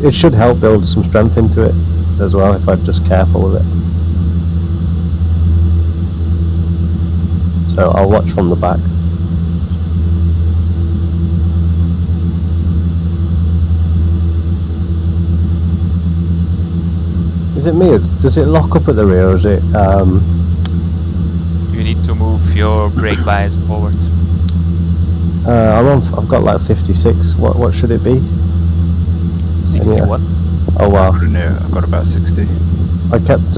It should help build some strength into it as well if I'm just careful with it. So I'll watch from the back. Is it me? Does it lock up at the rear, or is it? You need to move your brake bias forward. I've got like 56. What should it be? 61. Oh wow. No, I've got about 60. I kept.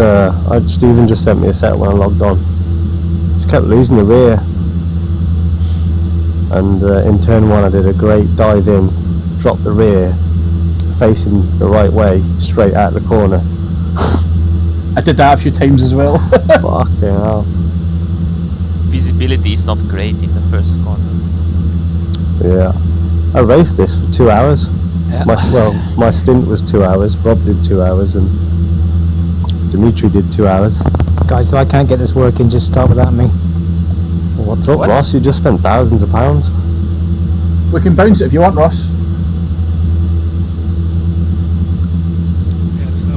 Stephen just sent me a set when I logged on. Just kept losing the rear. And in turn 1 I did a great dive in, dropped the rear, facing the right way, straight out the corner. I did that a few times as well. Fucking hell. Visibility is not great in the first corner. Yeah. I raced this for 2 hours. Yeah. My stint was 2 hours, Rob did 2 hours, and Dimitri did 2 hours. Guys, if I can't get this working, just start without me. What's up, Ross? You just spent thousands of pounds. We can bounce it if you want, Ross.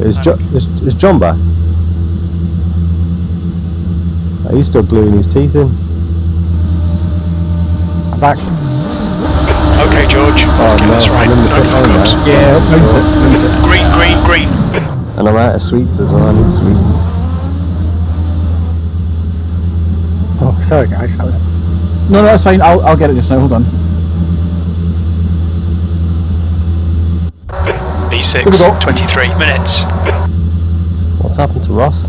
Is John back? He's still gluing his teeth in. I'm back. Okay, George, let's get this right. I'm in the pit lane now. Yeah, bounce it. Green. And I'm out of sweets as well. I need sweets. Oh, sorry guys. No, that's fine. I'll get it just now. Hold on. B6, 23 minutes. What's happened to Ross?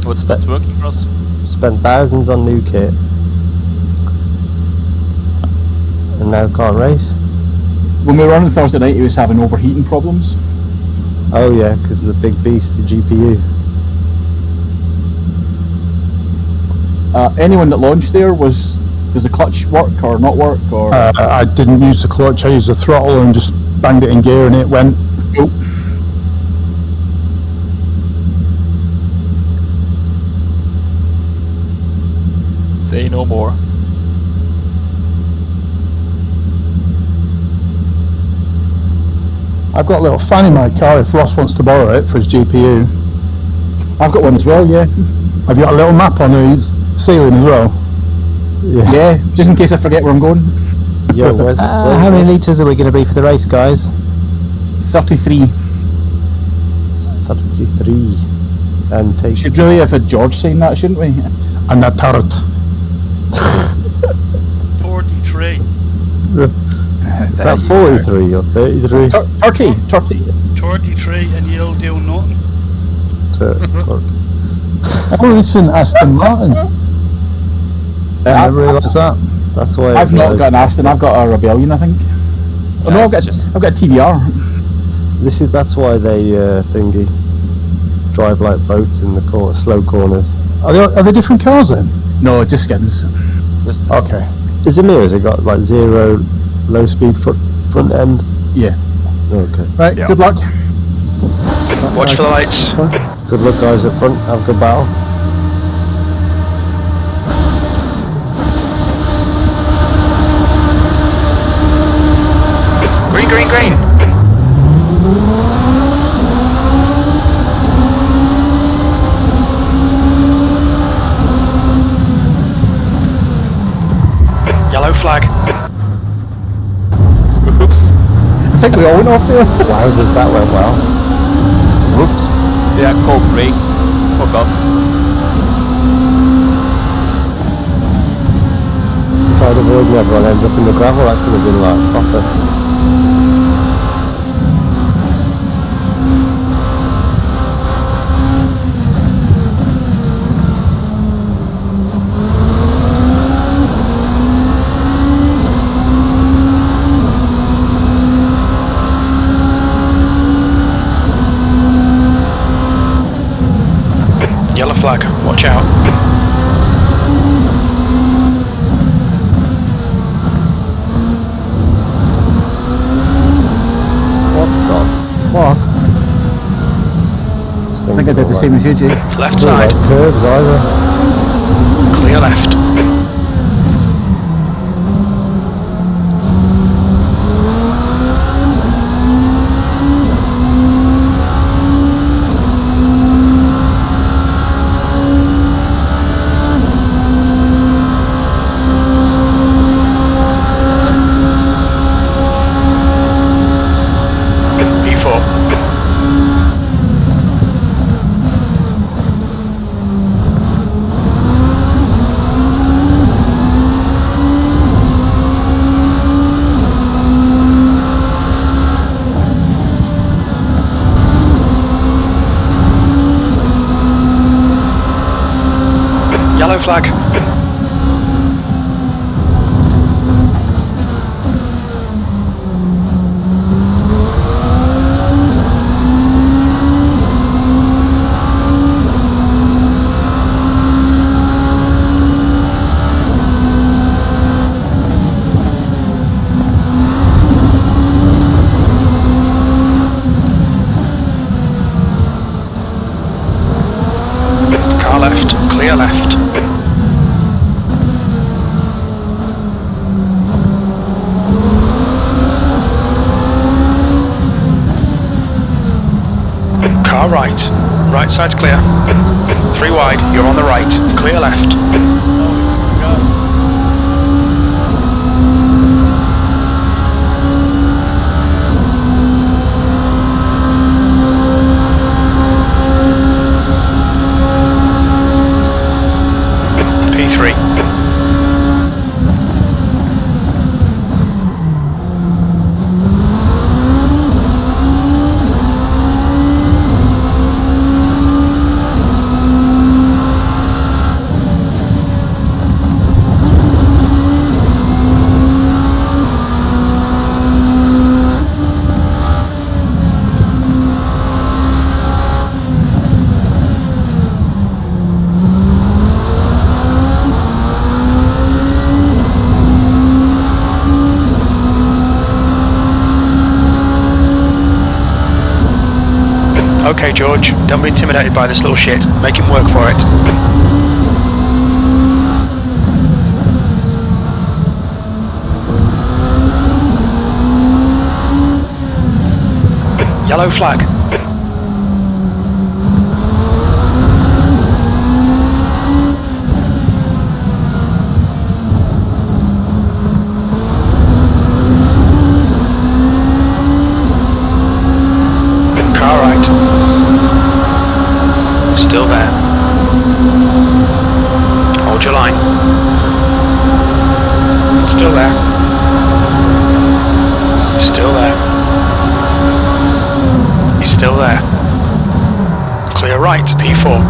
What's that working, Ross? Spent thousands on new kit. And now can't race. When we were on Thursday night, he was having overheating problems. Oh yeah, because of the big beast, the GPU. Anyone that launched there does the clutch work or not work, or? I didn't use the clutch, I used the throttle and just banged it in gear and it went. Nope. Say no more. I've got a little fan in my car if Ross wants to borrow it for his GPU. I've got one as well, yeah. Have you got a little map on the ceiling as well? Yeah, just in case I forget where I'm going. Yeah, How many litres are we going to be for the race, guys? 33. 33. And take. Should really have had George saying that, shouldn't we? And that turret. 43. Is that 43 or 33? 30. 33 and you'll do nothing. Oh, it's an Aston Martin. I never realised that. That's why I've not got an Aston, I've got a Rebellion, I think. Oh no, I've got a TVR. That's why they thingy drive like boats in the slow corners. Are they different cars then? No, just skins. Okay. Is it me or has it got like 0 low speed front end? Yeah. Okay. Right, Yeah. good luck. Watch for the lights. Good luck guys up front, have a good battle. Green. Yellow flag. Oops. I think we all went off there. Wowzers, that went well. Whoops. Yeah, cold brakes. Forgot. Tried avoiding everyone, ended up in the gravel, that could have been like proper. Yellow flag. Watch out. What the fuck? I think I did the same as you, Jay. Left side. Curves either. Clear left. flag. Car left, clear left. Car right, right side's clear. 3 wide, you're on the right, clear left. P3. Okay, George, don't be intimidated by this little shit. Make him work for it. Yellow flag. Car right. Still there. Hold your line. Still there. Still there. He's still there. Clear right, P4.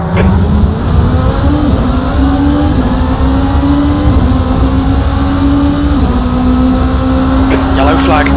Yellow flag.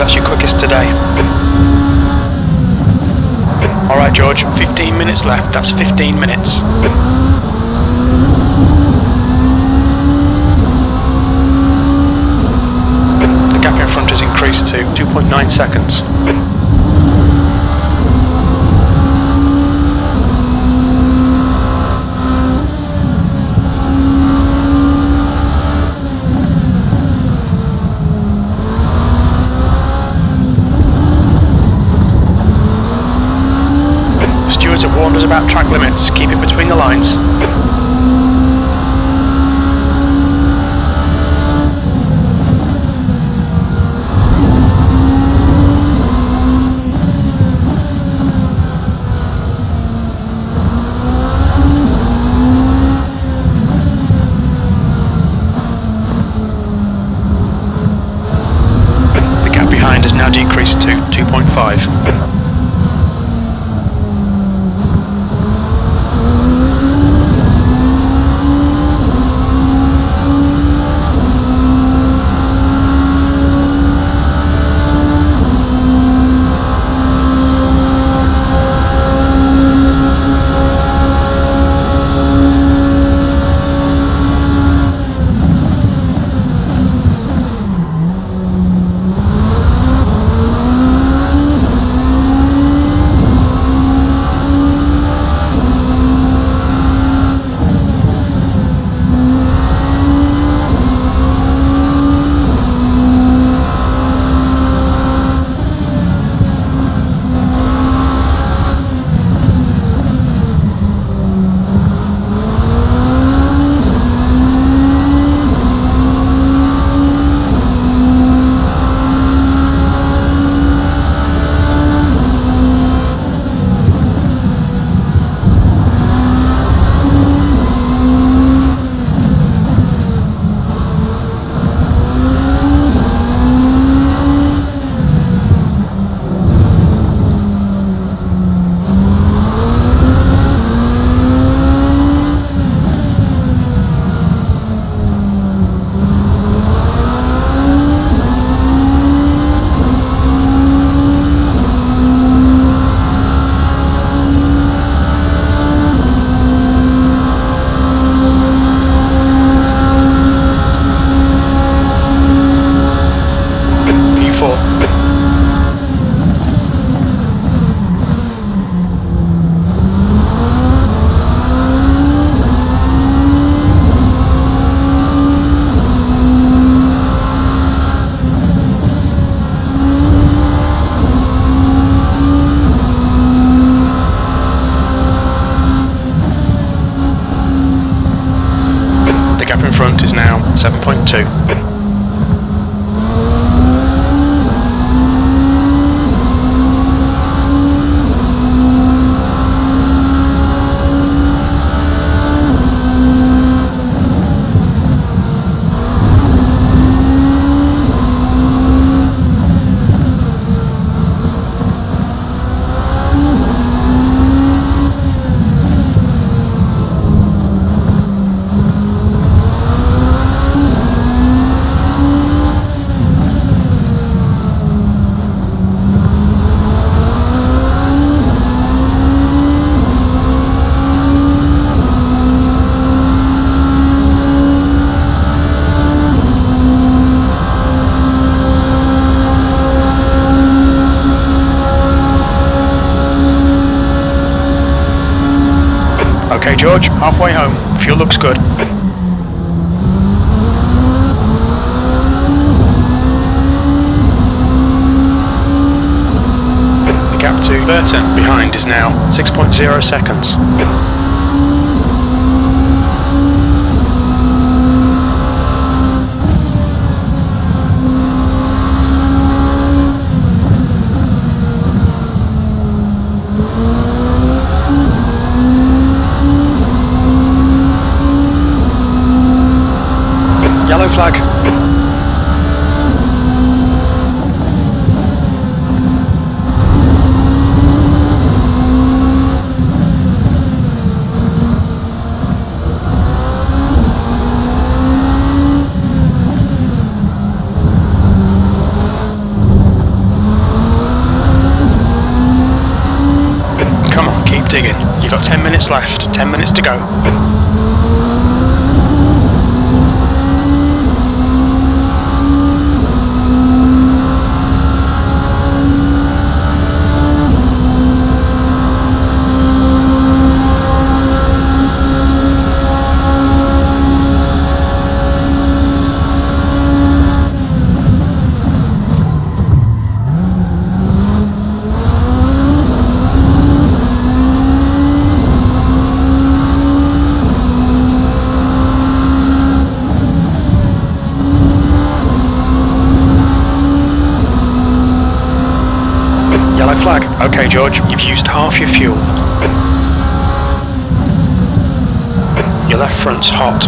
That's your quickest today. Alright George, 15 minutes left. That's 15 minutes. The gap in front has increased to 2.9 seconds. Stewards have warned us about track limits. Keep it between the lines. The gap behind has now decreased to 2.5. Front is now 7.2. Okay George, halfway home. Fuel looks good. The gap to Burton behind is now 6.0 seconds. Yellow flag. digging. You've got 10 minutes left, 10 minutes to go. Yellow flag. Okay, George, you've used half your fuel. Your left front's hot.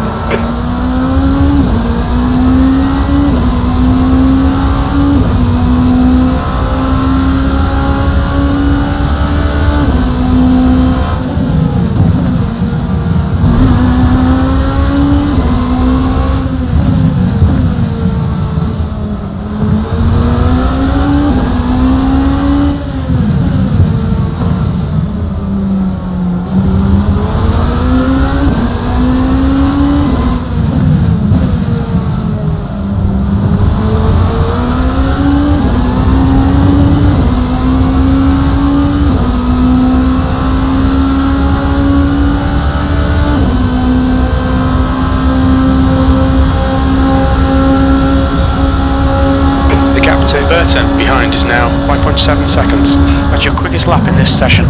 Burton behind is now 5.7 seconds. That's your quickest lap in this session.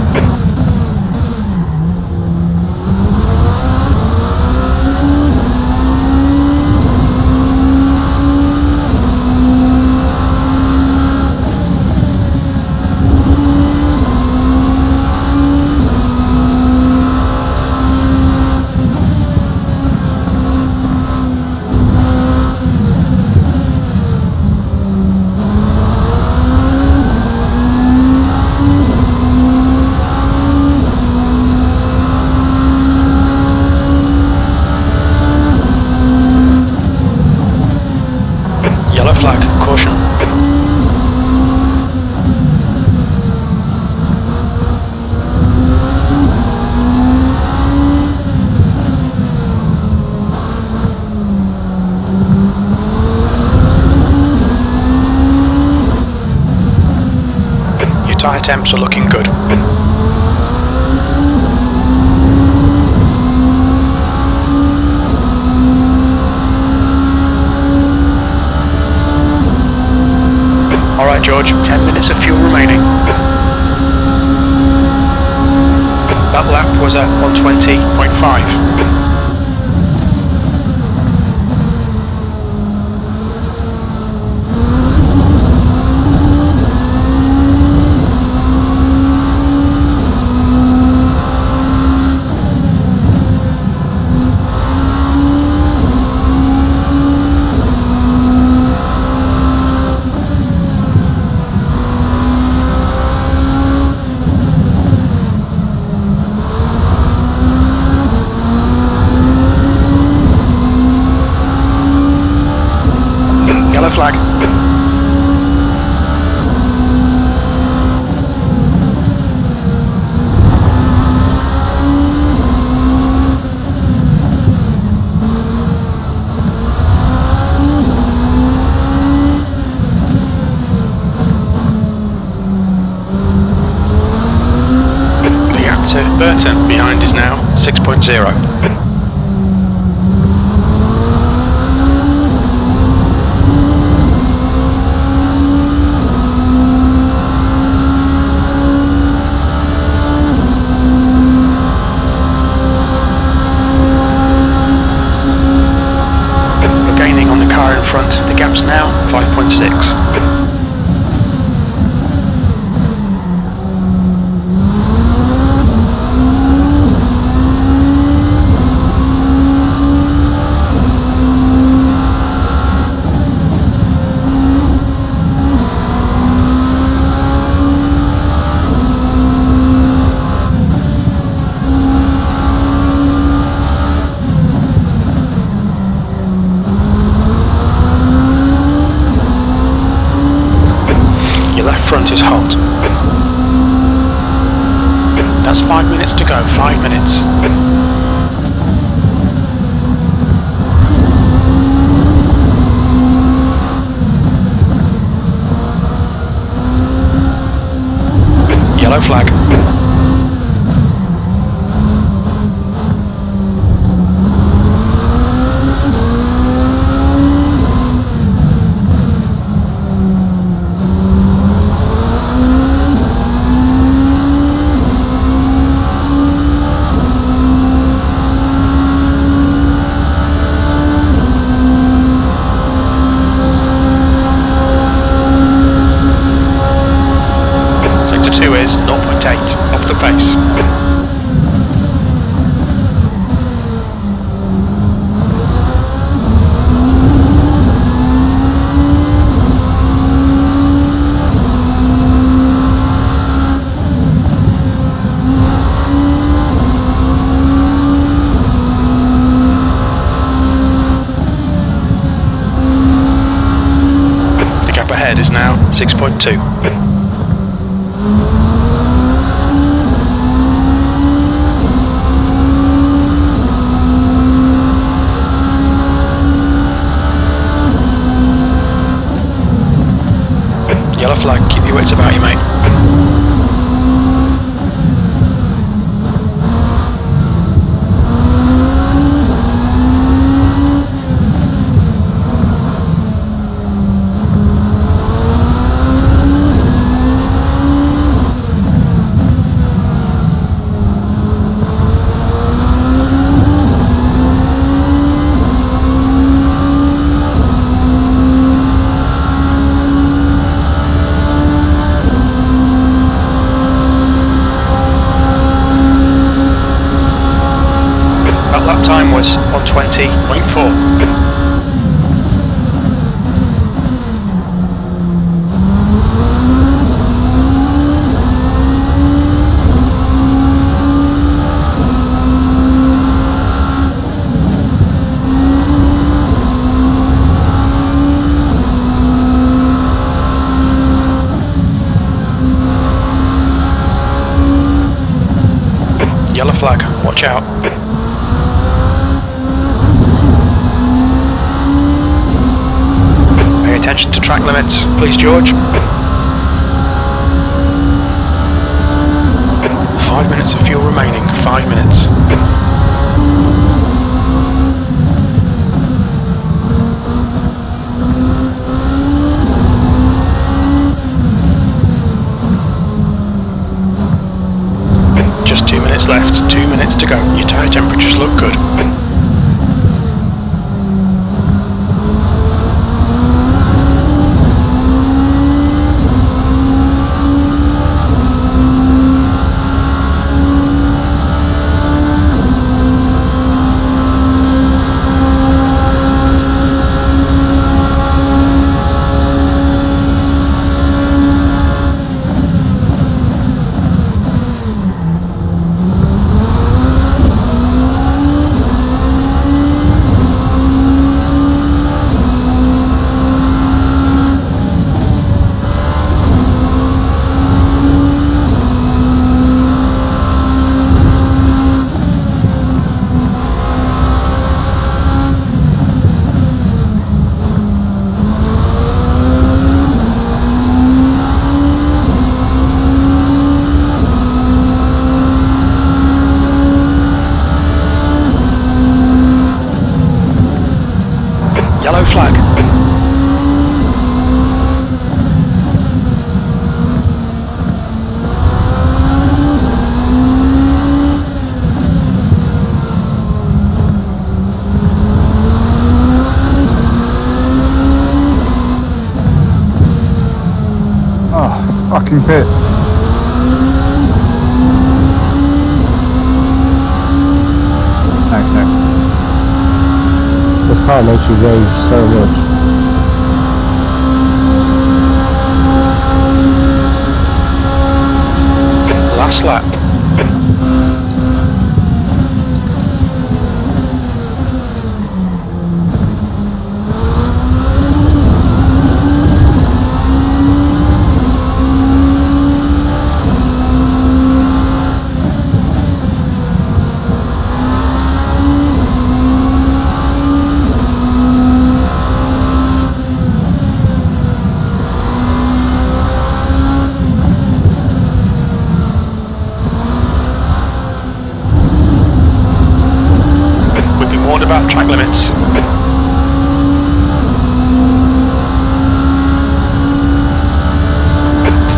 Yellow flag, caution. Your tyre temps are looking good. Alright George, 10 minutes of fuel remaining. That lap was at 120.5. Yellow flag. The gap to Burton behind is now 6.0. Car in front, the gap's now 5.6. has 5 minutes to go. 5 minutes. Yellow flag. Sector 2 is 0.8 off the pace. The gap ahead is now 6.2. Yellow flag, keep your wits about you, mate. That lap time was 1:20.4. Yellow flag, watch out. Pay attention to track limits, please, George. 5 minutes of fuel remaining, 5 minutes. Just 2 minutes left, 2 minutes to go. Your tyre temperatures look good. Yellow flag. Oh, fucking bits. Thanks, Nick. This car makes you rage so much. Last lap. track limits.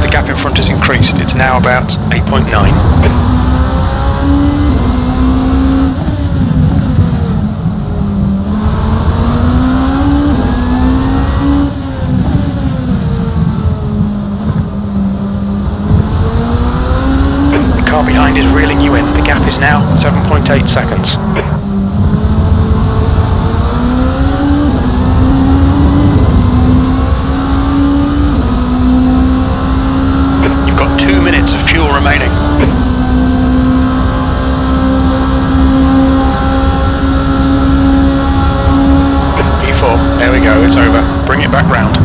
The gap in front has increased. It's now about 8.9. Car behind is reeling you in. The gap is now 7.8 seconds. You've got 2 minutes of fuel remaining. P4, there we go, it's over. Bring it back round.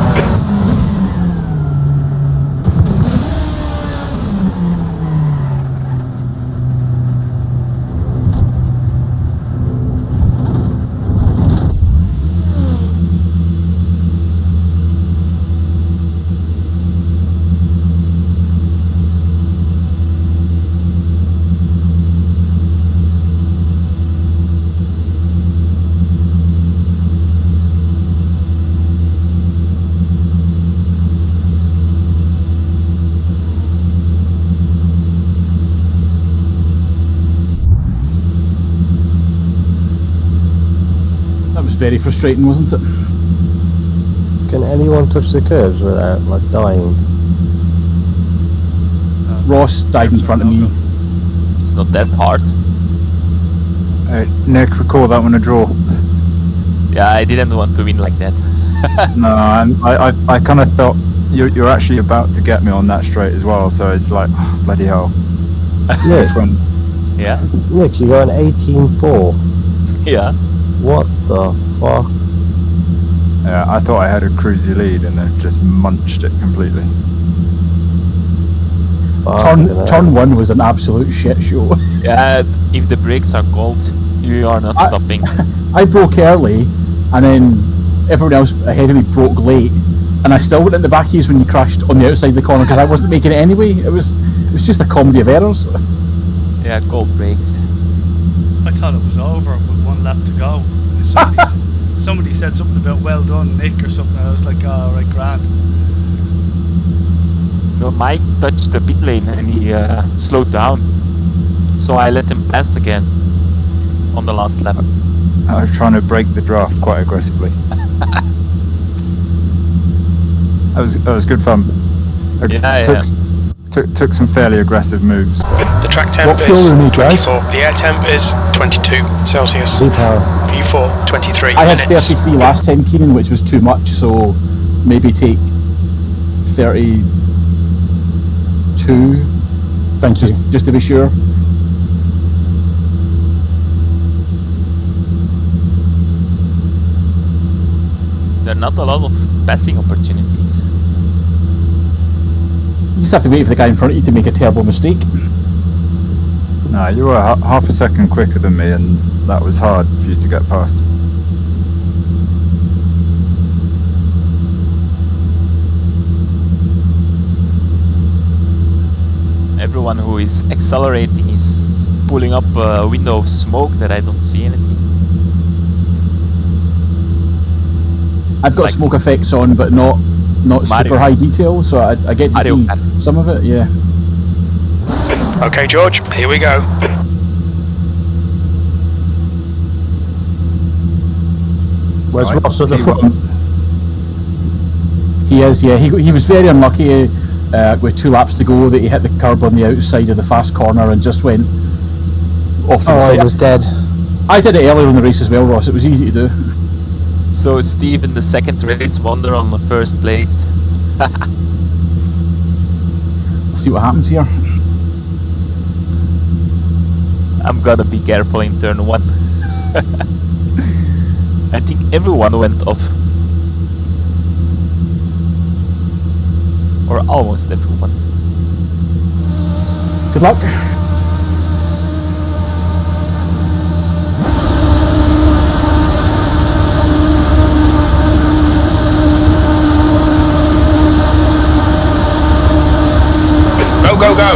That was very frustrating, wasn't it? Can anyone touch the curbs without like dying? Ross died in front of me. It's not that hard. Nick, we call that one a draw. Yeah, I didn't want to win like that. No, I kind of thought you're actually about to get me on that straight as well, so it's like, oh, bloody hell. This one. Yeah. Nick, you got an 18.4. Yeah. What the fuck? Yeah, I thought I had a cruisy lead and then just munched it completely. Turn 1 was an absolute shit show. Yeah, if the brakes are cold, you are not stopping. I broke early, and then everyone else ahead of me broke late, and I still went in the back of you when you crashed on the outside of the corner because I wasn't making it anyway. It was just a comedy of errors. Yeah, cold brakes. I thought it was over with 1 lap to go. Somebody said something about well done, Nick, or something. I was like, oh, right, grand. No, Mike touched the pit lane and he slowed down. So I let him pass again on the last lap. I was trying to break the draft quite aggressively. That was good fun. Took some fairly aggressive moves. The track temp What is fuel do we need, guys? 24. The air temp is 22 Celsius. V-power. V4, 23 I had minutes. 33 last time, Keenan, which was too much, so maybe take 32. Thank you. Just to be sure. There are not a lot of passing opportunities. You just have to wait for the guy in front of you to make a terrible mistake. No, you were half a second quicker than me, and that was hard for you to get past. Everyone who is accelerating is pulling up a window of smoke that I don't see anything. I've got like smoke effects on, but not Mario. super high detail, so I get to Mario see Kart. some of it. Yeah. Okay, George, here we go. Where's Right, Ross at the T1. front? He is, yeah. He was very unlucky with 2 laps to go that he hit the curb on the outside of the fast corner and just went off to the Oh, side. I was dead. I did it earlier in the race as well, Ross. It was easy to do. So Steve in the second race, Wonder on the first place. Let's see what happens here. I'm gonna be careful in turn 1. I think everyone went off. Or almost everyone. Good luck. Go, go, go!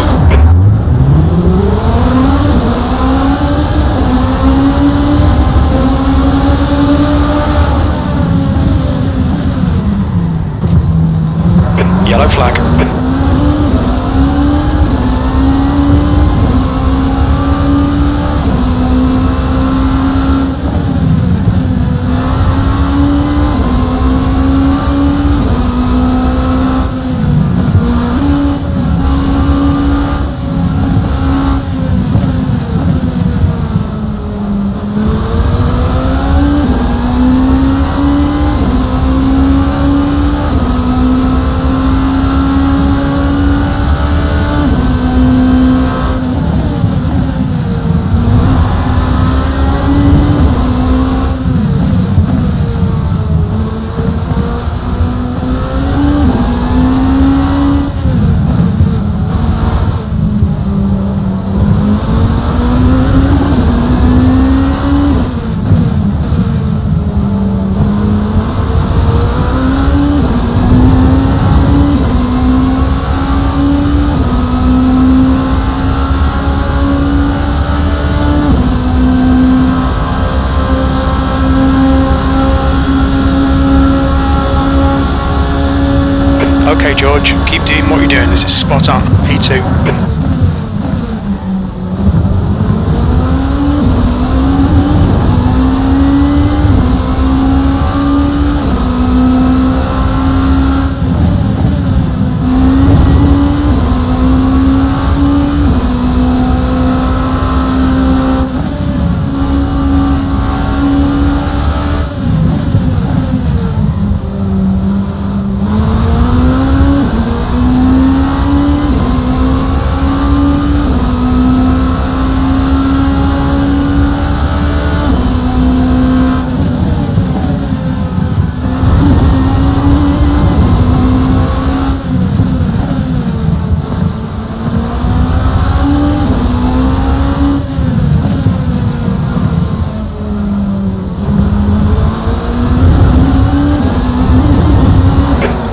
spot on, P2.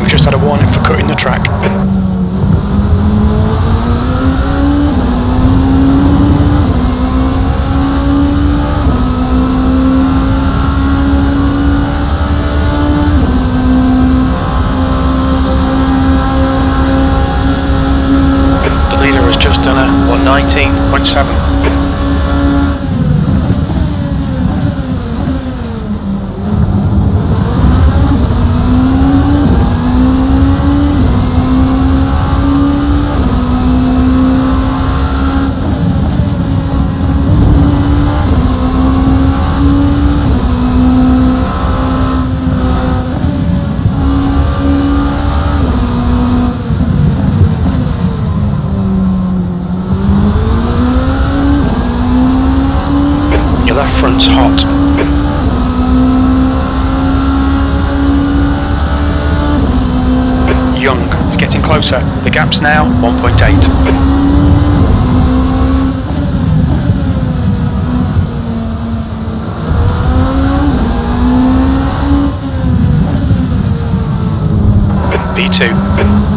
Just had a warning for cutting the track. The leader has just done a 119.7. Your left front's hot. Young, it's getting closer. The gap's now 1.8. B2.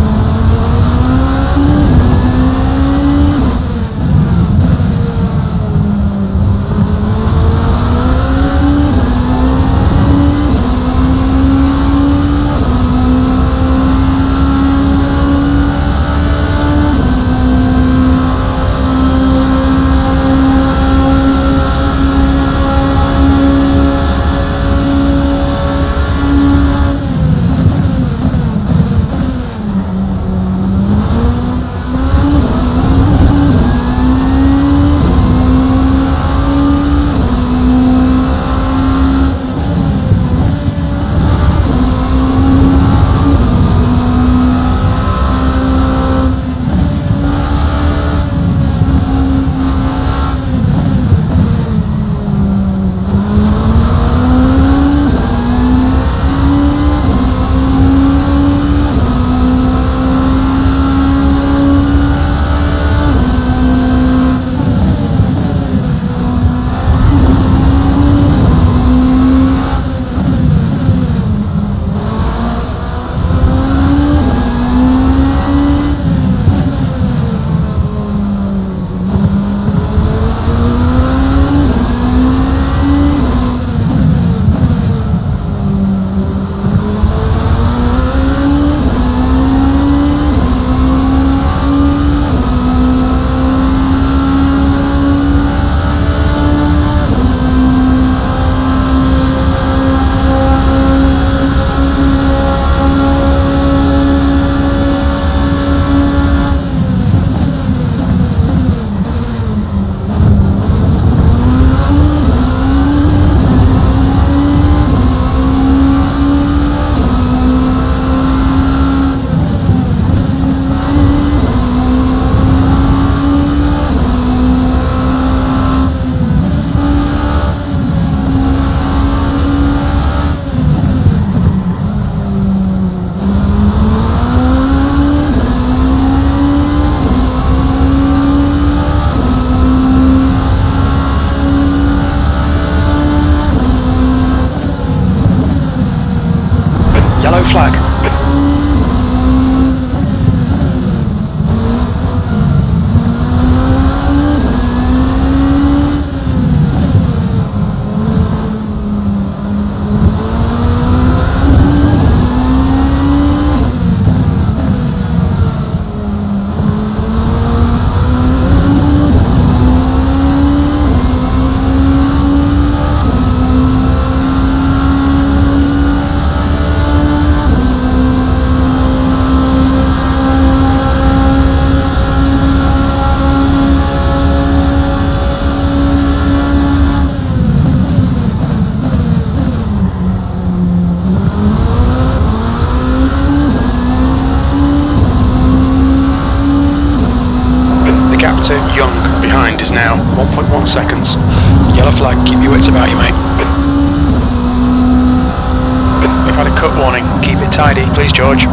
5.1 seconds. Yellow flag, keep your wits about you, mate. We've had a cut warning. Keep it tidy, please, George.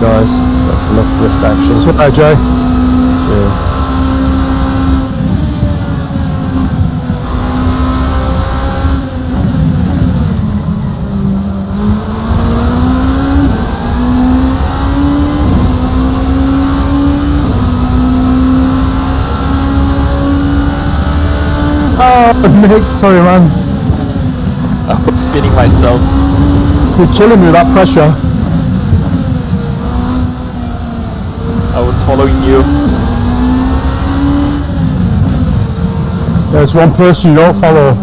Guys, that's enough wrist action. Hi, Joe. Cheers. Oh, Nick, sorry, man. I'm spinning myself. You're killing me with that pressure. I was following you. There's one person you don't follow.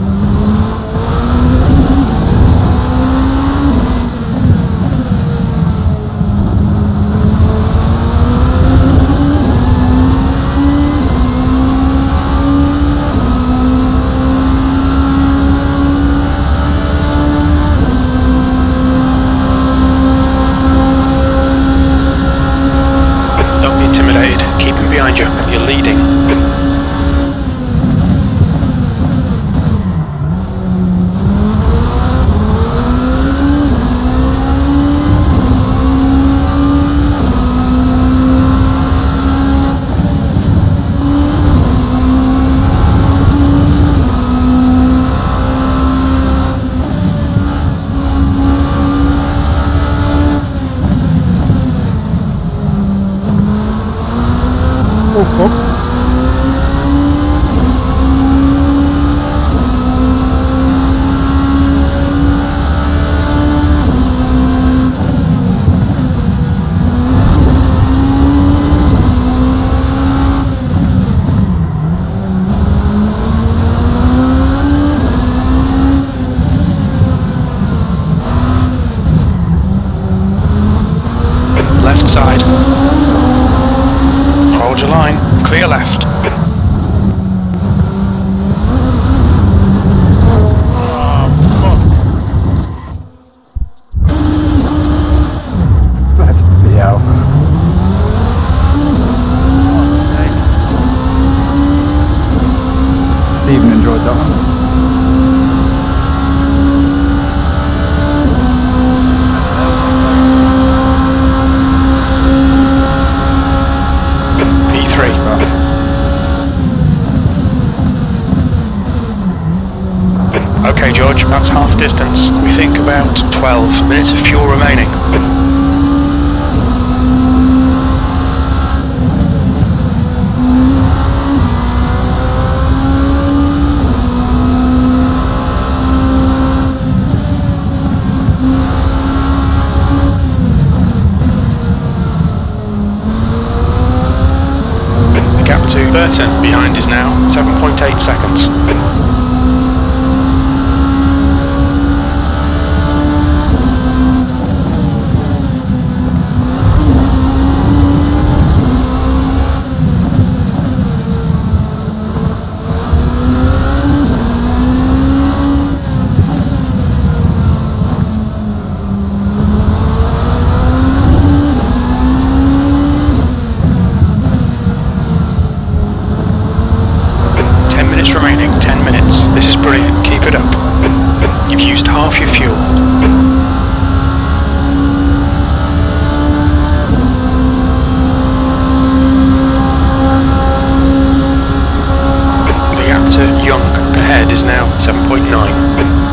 Behind you, you're leading. Oh, fuck. Left side. Hold your line. Clear left. Bloody hell. Stephen enjoyed that one. Okay, George, that's half distance. We think about 12 minutes of fuel remaining. The gap to Burton behind is now 7.8 seconds. Remaining 10 minutes. used half your fuel. The gap to Young ahead is now 7.9.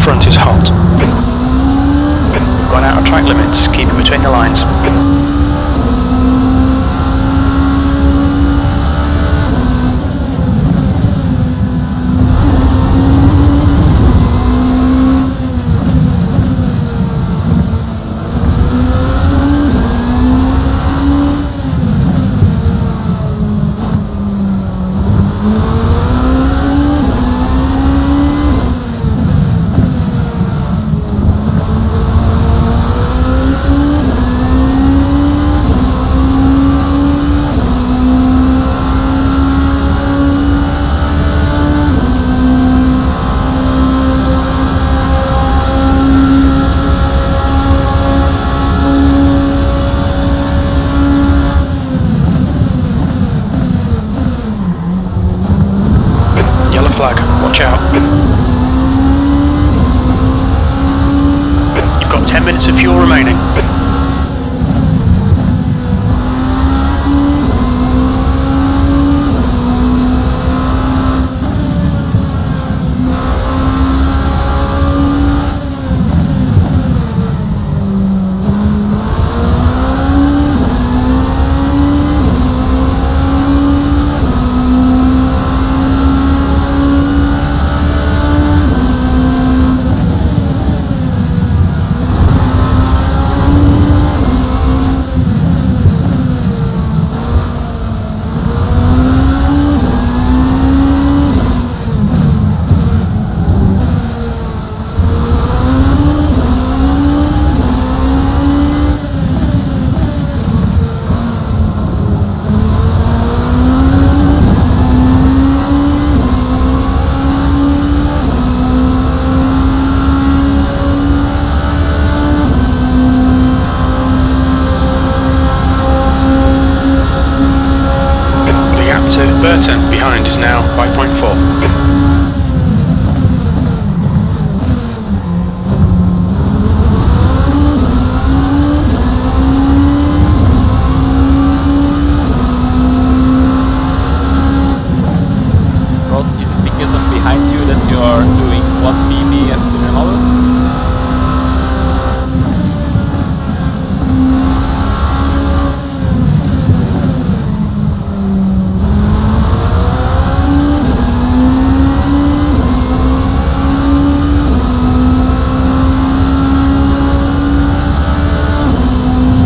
Front is hot. Gone out of track limits, keep it between the lines. Flag, watch out. You've got 10 minutes of fuel remaining. Burton behind is now 5.4. Ross, is it because I'm behind you that you are doing one PB after another?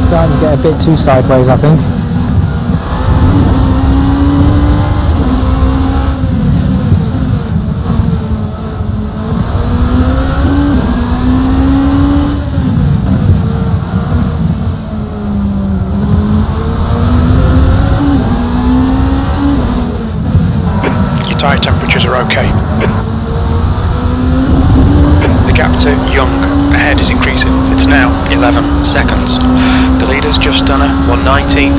Starting to get a bit too sideways, I think. Your tyre temperatures are okay. The gap to Young ahead is increasing. It's now 11 seconds. The leader's just done a 119.0.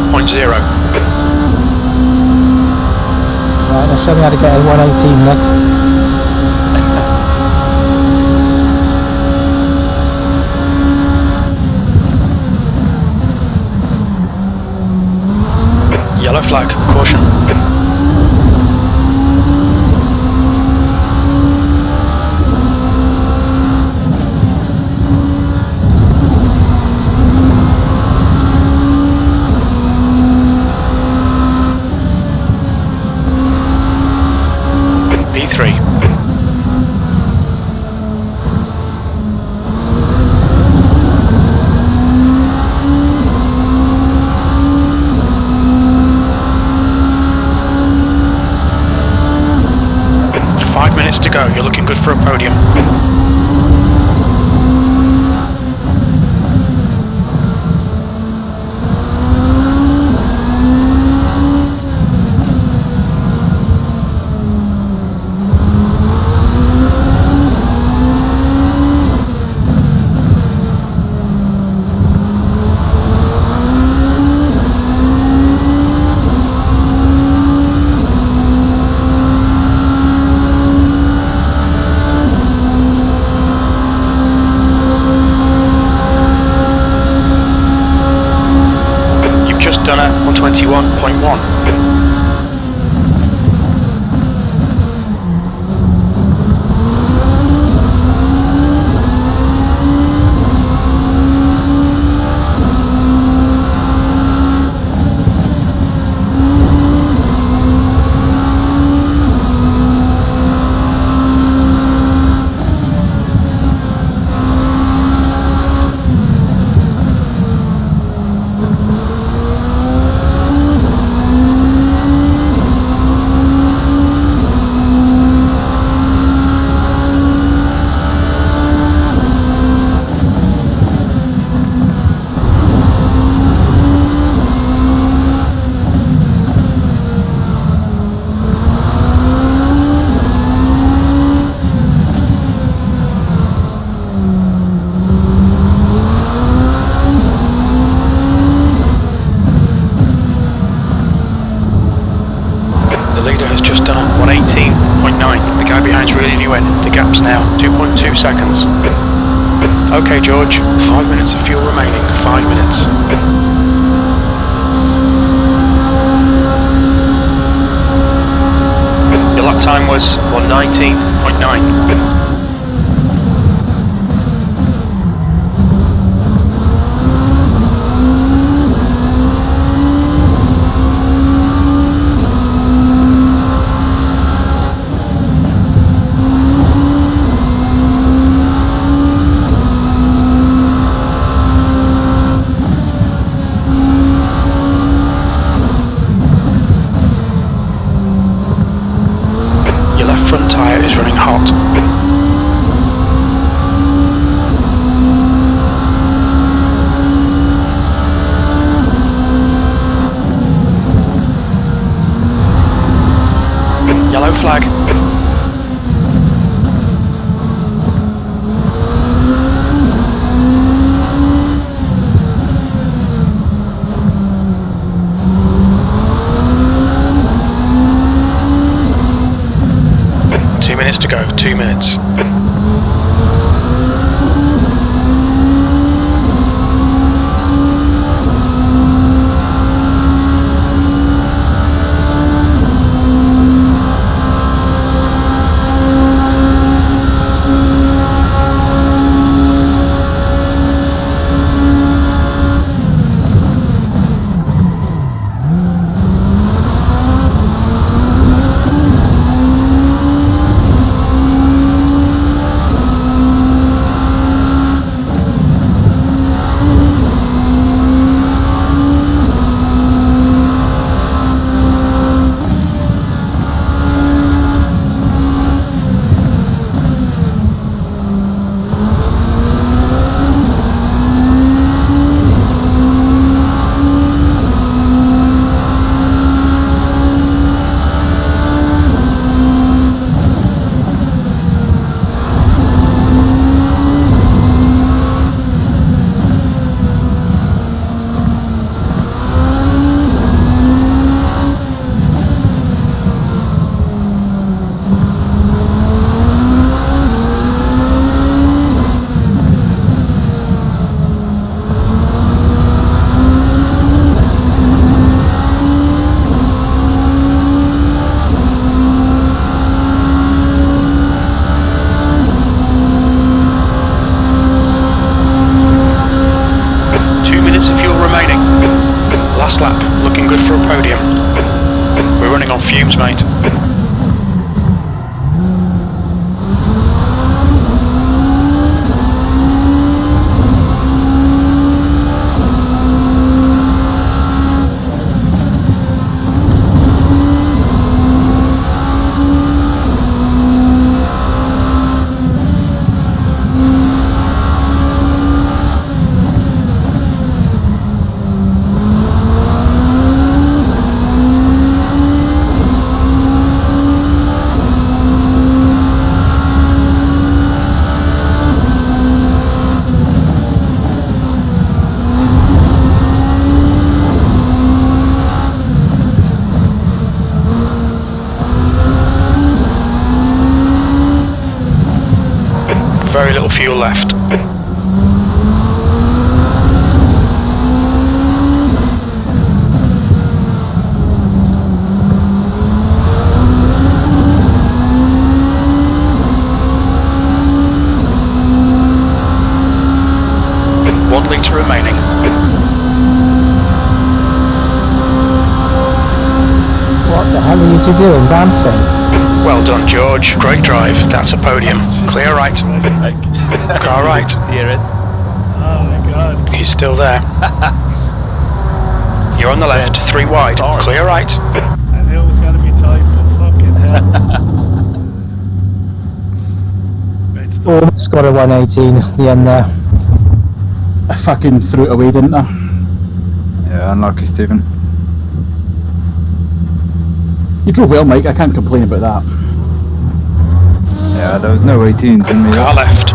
Right, now show me how to get a 118, Nick. Yellow flag, caution. B3. 91.1. Seconds. Okay, George, 5 minutes of fuel remaining. 5 minutes. Your lap time was 119.9. Flag. 2 minutes to go, 2 minutes. Last lap, looking good for a podium. We're running on fumes, mate. Very little fuel left. remaining. What the hell are you two doing? Dancing? Well done, George. Great drive. That's a podium. Clear right. Car right. Dearest. Oh my god. He's still there. You're on the left. 3 wide. Stars. Clear right. I knew it was going to be tight, but fucking hell. Great stuff. Almost got a 118 at the end there. I fucking threw it away, didn't I? Yeah, unlucky, Stephen. You drove well, Mike. I can't complain about that. Yeah, there was no 18s in me. Car left.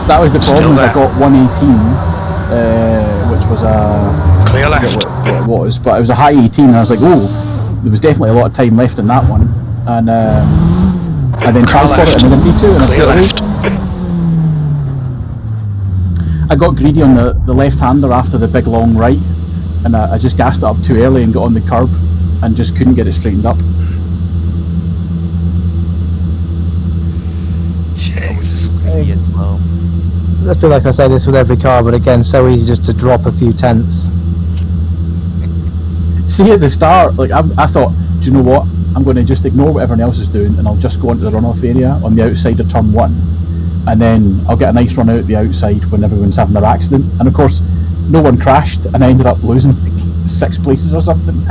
That was the Still problem. Is I there. got 118, which was a Clear I forget left. what it was, but it was a high 18. And I was like, oh, there was definitely a lot of time left in that one, and I then Car tried for it left. and I didn't need to, and I Clear threw it away. left. I got greedy on the left-hander after the big long right, and I just gassed it up too early and got on the curb, and just couldn't get it straightened up. Jesus. Greedy as well. I feel like I say this with every car, but again, so easy just to drop a few tenths. See, at the start, like I thought, do you know what? I'm going to just ignore what everyone else is doing, and I'll just go into the runoff area on the outside of turn 1, and then I'll get a nice run out the outside when everyone's having their accident. And of course, no one crashed, and I ended up losing like 6 places or something.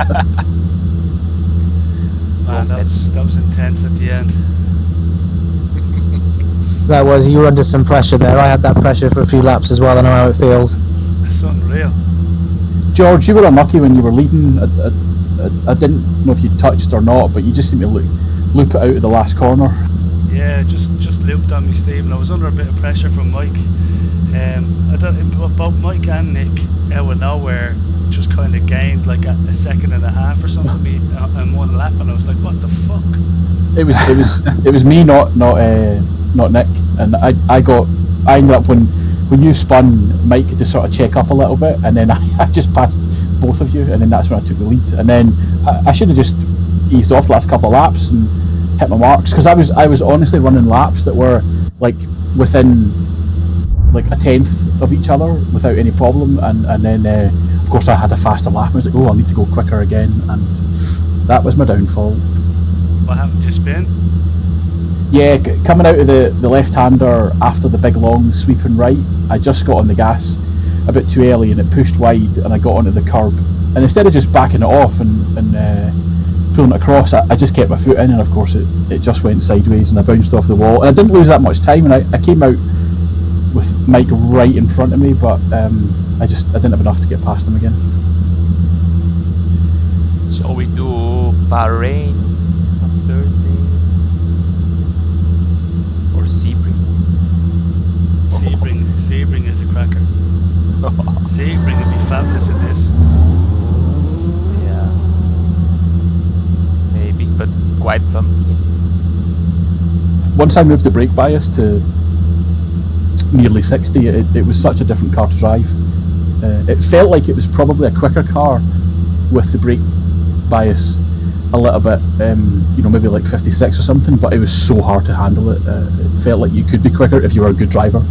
Man, that was intense at the end. That was, you were under some pressure there. I had that pressure for a few laps as well. I know how it feels. It's unreal. George, you were unlucky when you were leading. I didn't know if you touched or not, but you just seemed to loop it out of the last corner. Yeah, just looped on me, Stephen. I was under a bit of pressure from Mike. I don't, both Mike and Nick out of nowhere just kind of gained like a second and a half or something in one lap, and I was like, what the fuck? It was me, not Nick, and I ended up when you spun, Mike to sort of check up a little bit, and then I just passed both of you, and then that's when I took the lead, and then I should have just eased off the last couple of laps and hit my marks, because I was honestly running laps that were like within like a tenth of each other without any problem, and then of course I had a faster lap. I was like, oh, I need to go quicker again, and that was my downfall. What happened? Just spin? Yeah, coming out of the left-hander after the big long sweeping right, I just got on the gas a bit too early and it pushed wide, and I got onto the curb, and instead of just backing it off and pulling it across, I just kept my foot in, and of course it just went sideways and I bounced off the wall, and I didn't lose that much time, and I came out with Mike right in front of me, but I didn't have enough to get past him again. Shall we do Bahrain on Thursday? Or Sebring? Sebring is a cracker. Sebring would be fabulous in this. Yeah. Maybe, but it's quite bumpy. Once I moved the brake bias to nearly 60, it was such a different car to drive. It felt like it was probably a quicker car with the brake bias a little bit, maybe like 56 or something, but it was so hard to handle it. It felt like you could be quicker if you were a good driver.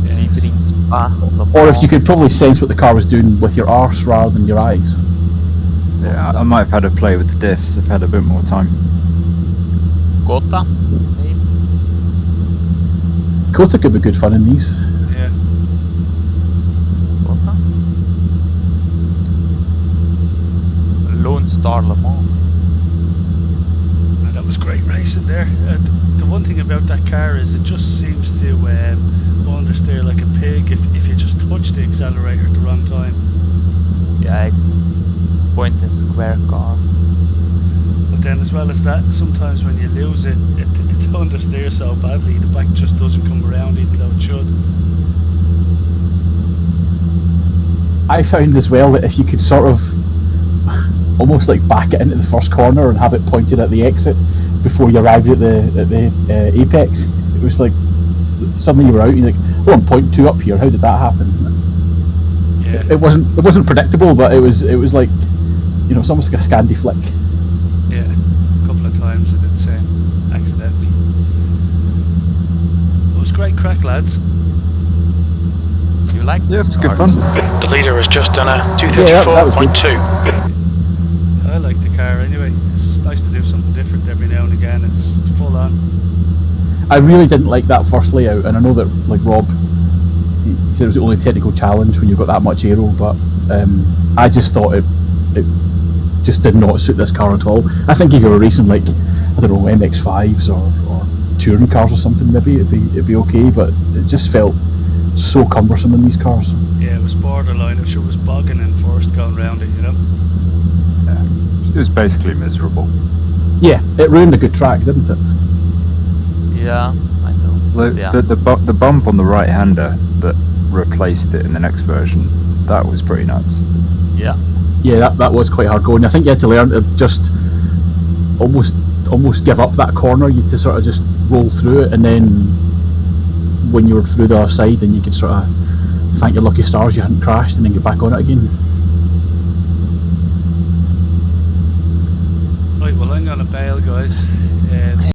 Sebring, Spa, Or if you could probably sense what the car was doing with your arse rather than your eyes. Yeah, I might have had a play with the diffs. I've had a bit more time. Kota, maybe? Kota could be good fun in these. Yeah. Kota? Lone Star Le Mans. And that was great racing there. The one thing about that car is it just seems to understeer like a pig if you just touch the accelerator at the wrong time. Yeah, it's point and square car. But then as well as that, sometimes when you lose it understeers so badly, the back just doesn't come around even though it should. I found as well that if you could sort of almost like back it into the first corner and have it pointed at the exit before you arrived at the apex, it was like suddenly you were out and you're like, oh, I'm 0.2 up here, how did that happen? Yeah. It wasn't predictable, but it was like, it's almost like a Scandi flick. Yeah. A couple of times I did the same accidentally. It was great crack, lads. like Yeah, this it's good car. fun. The leader has just done a that was good. 234.2. I like the car anyway. It's nice to do something different every now and again. It's full on. I really didn't like that first layout, and I know that like Rob, he said it was the only technical challenge when you've got that much aero, but I just thought it just did not suit this car at all. I think if you were racing like, I don't know, MX-5s or touring cars or something, maybe it'd be okay, but it just felt so cumbersome in these cars. Yeah, it was borderline. It sure was bogging and forced going round it, you know. Yeah. It was basically miserable. Yeah, it ruined a good track, didn't it? Yeah, I know. Yeah. The bump on the right hander that replaced it in the next version, that was pretty nuts. Yeah. Yeah, that was quite hard going. I think you had to learn to just almost give up that corner. You had to sort of just roll through it, and then when you were through the other side, then you could sort of thank your lucky stars you hadn't crashed, and then get back on it again. Right, well, I'm gonna bail, guys.